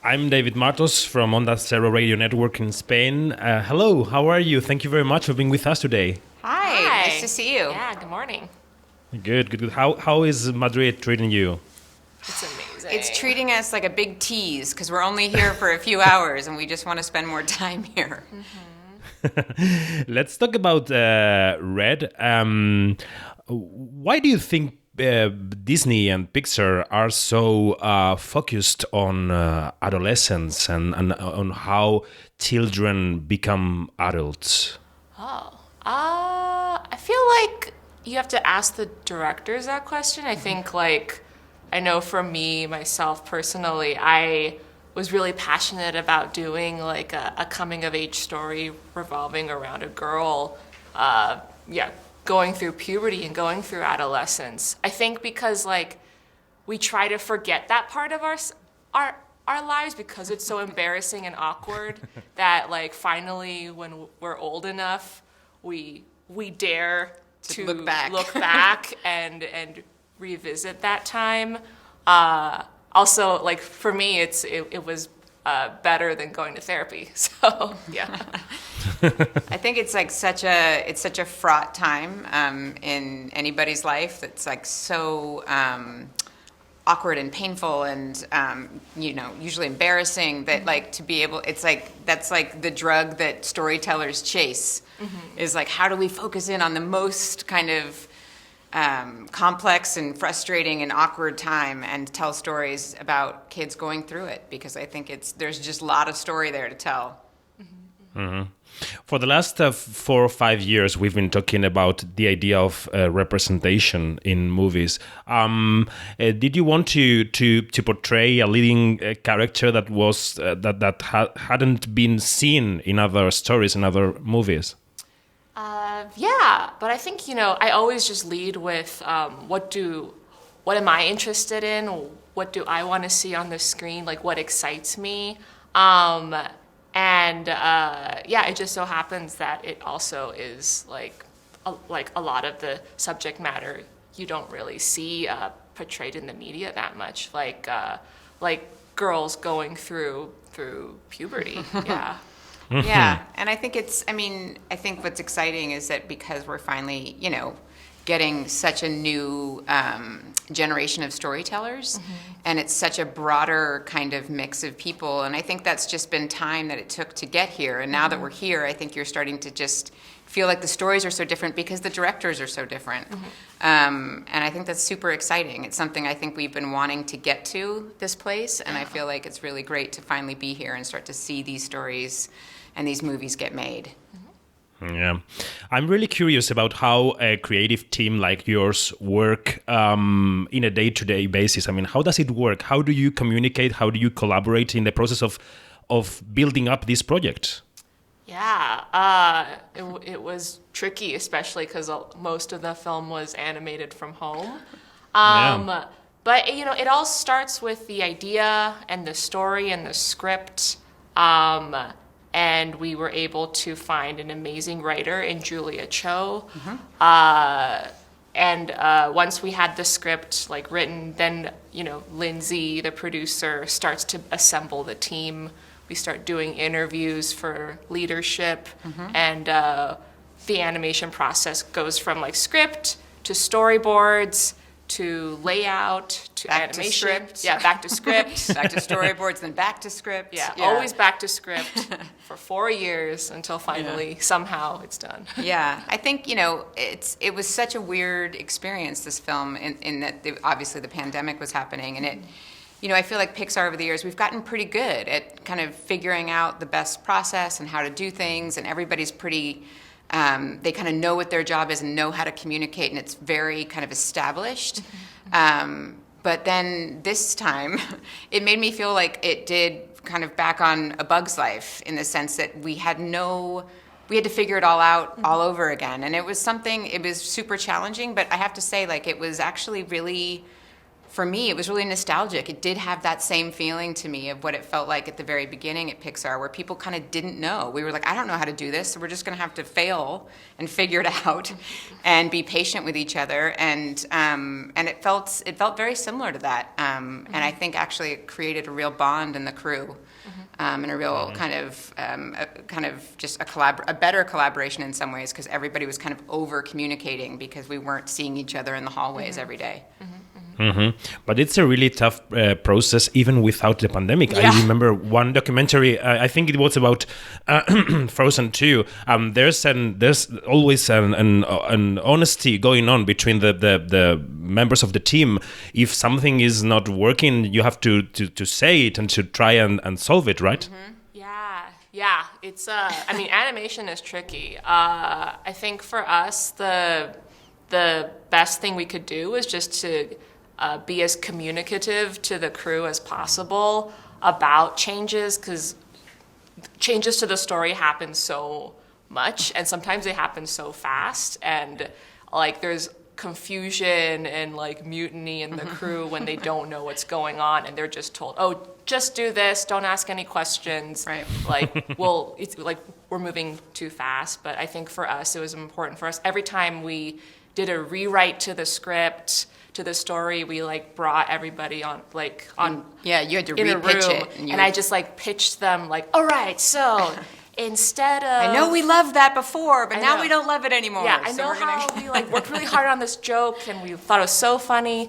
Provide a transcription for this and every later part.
I'm David Martos from Onda Cero Radio Network in Spain. Hello, how are you? Thank you very much for being with us today. Hi, nice to see you. Yeah, good morning. Good. How is Madrid treating you? It's amazing. It's treating us like a big tease because we're only here for a few hours and we just want to spend more time here. Let's talk about Red. Why do you think Disney and Pixar are so focused on adolescence and on how children become adults? I feel like you have to ask the directors that question. I think, I know for me, myself personally, I was really passionate about doing a coming of age story revolving around a girl, going through puberty and going through adolescence. I think because we try to forget that part of our lives because it's so embarrassing and awkward that finally when we're old enough, we dare to look back and revisit that time. Also, for me, it was better than going to therapy. So yeah. I think it's such a fraught time in anybody's life that's so awkward and painful and usually embarrassing that to be able that's the drug that storytellers chase is how do we focus in on the most kind of complex and frustrating and awkward time and tell stories about kids going through it, because I think there's just a lot of story there to tell. Mm-hmm. For the last 4 or 5 years, we've been talking about the idea of representation in movies. Did you want to portray a leading character that was hadn't been seen in other stories, in other movies? Yeah, but I think, I always just lead with what am I interested in? What do I want to see on the screen? What excites me? It just so happens that it also is a lot of the subject matter you don't really see portrayed in the media that much, like girls going through puberty. Yeah. Yeah, and I think I think what's exciting is that because we're finally, getting such a new generation of storytellers, and it's such a broader kind of mix of people, and I think that's just been time that it took to get here, and now that we're here, I think you're starting to just feel like the stories are so different because the directors are so different. And I think that's super exciting. It's something I think we've been wanting to get to, this place, and I feel like it's really great to finally be here and start to see these stories and these movies get made. Yeah, I'm really curious about how a creative team like yours work in a day-to-day basis. I mean, how does it work? How do you communicate? How do you collaborate in the process of building up this project? Yeah, it was tricky, especially because most of the film was animated from home. But, it all starts with the idea and the story and the script. And we were able to find an amazing writer in Julia Cho. Once we had the script written, then Lindsay, the producer, starts to assemble the team. We start doing interviews for leadership, and the animation process goes from script to storyboards to layout to back animation. To script. Yeah, back to script. Back to storyboards, then back to script. Yeah, always back to script for 4 years until finally somehow it's done. Yeah, I think, it was such a weird experience, this film, in that obviously the pandemic was happening. And I feel like Pixar over the years, we've gotten pretty good at kind of figuring out the best process and how to do things. And everybody's pretty... they kind of know what their job is and know how to communicate, and it's very kind of established. But then this time, it made me feel like it did kind of back on A Bug's Life, in the sense that we had to figure it all out all over again. And it was super challenging, but I have to say, it was actually really for me, it was really nostalgic. It did have that same feeling to me of what it felt like at the very beginning at Pixar, where people kind of didn't know. We were like, I don't know how to do this, so we're just going to have to fail and figure it out and be patient with each other. And it felt very similar to that. And I think actually it created a real bond in the crew. And a real kind of just a better collaboration in some ways, because everybody was kind of over communicating because we weren't seeing each other in the hallways every day. But it's a really tough process, even without the pandemic. Yeah. I remember one documentary. I think it was about Frozen 2. There's always an honesty going on between the members of the team. If something is not working, you have to say it and to try and solve it, right? Yeah. It's I mean, animation is tricky. I think for us, the best thing we could do was just to be as communicative to the crew as possible about changes, because changes to the story happen so much, and sometimes they happen so fast, and like there's confusion and like mutiny in the crew when they don't know what's going on, and they're just told, oh, just do this, don't ask any questions. Right. Like, well, it's like we're moving too fast. But I think for us, it was important for us every time we did a rewrite to the script, to the story, we like brought everybody on. Yeah, you had to in a re-pitch room, it. and I just like pitched them like, all right, so instead of, I know we loved that before, but I now know. we don't love it anymore. yeah, I so know we're gonna... how we like worked really hard on this joke and we thought it was so funny,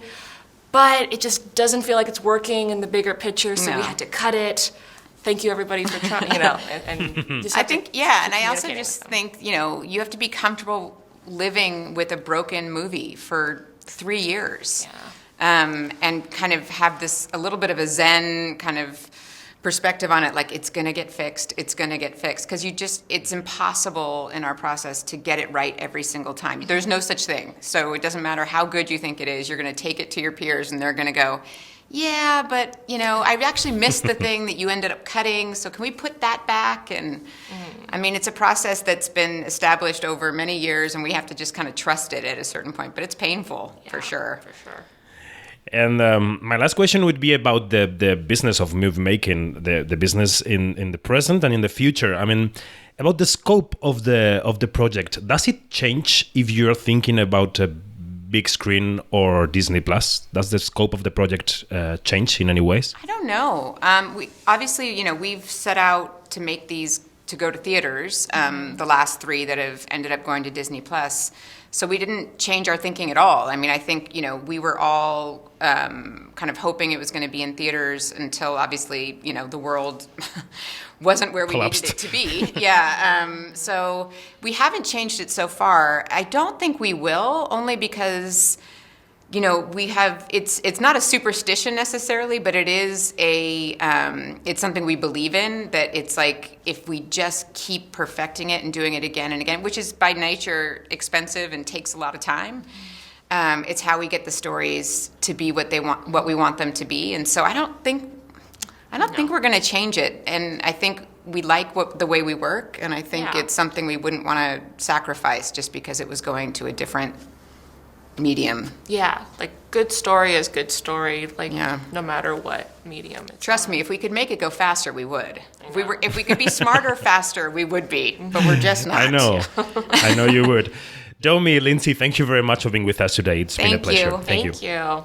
but it just doesn't feel like it's working in the bigger picture, so we No. had to cut it. Thank you, everybody, for trying, and just I have to think, yeah, and I also communicating just with them. think, you have to be comfortable living with a broken movie for 3 years. And kind of have this, a little bit of a Zen kind of perspective on it, like it's going to get fixed, because it's impossible in our process to get it right every single time. There's no such thing. So it doesn't matter how good you think it is, you're going to take it to your peers and they're going to go, yeah, but, I actually missed the thing that you ended up cutting, so can we put that back? And I mean, it's a process that's been established over many years, and we have to just kind of trust it at a certain point, but it's painful, for sure. For sure. And my last question would be about the business of movie making, the business in the present and in the future. I mean, about the scope of the project. Does it change if you're thinking about a big screen or Disney Plus? Does the scope of the project change in any ways? I don't know. We obviously, we've set out to make these to go to theaters. The last 3 that have ended up going to Disney Plus. So we didn't change our thinking at all. I mean, I think, we were all kind of hoping it was going to be in theaters until obviously, the world wasn't where we collapsed. needed it to be. Yeah. So we haven't changed it so far. I don't think we will, only because, we have, it's not a superstition necessarily, but it is it's something we believe in, that it's like, if we just keep perfecting it and doing it again and again, which is by nature expensive and takes a lot of time, it's how we get the stories to be what we want them to be. And so I don't think we're going to change it. And I think we like the way we work, and I think it's something we wouldn't want to sacrifice just because it was going to a different medium. Yeah, like good story is good story, like Yeah. no matter what medium it's Trust me, if we could make it go faster, we would. If we could be smarter faster, we would be. But we're just not. I know you would. DOMEE, Lindsay, thank you very much for being with us today. It's been a Thank pleasure. you. Thank you.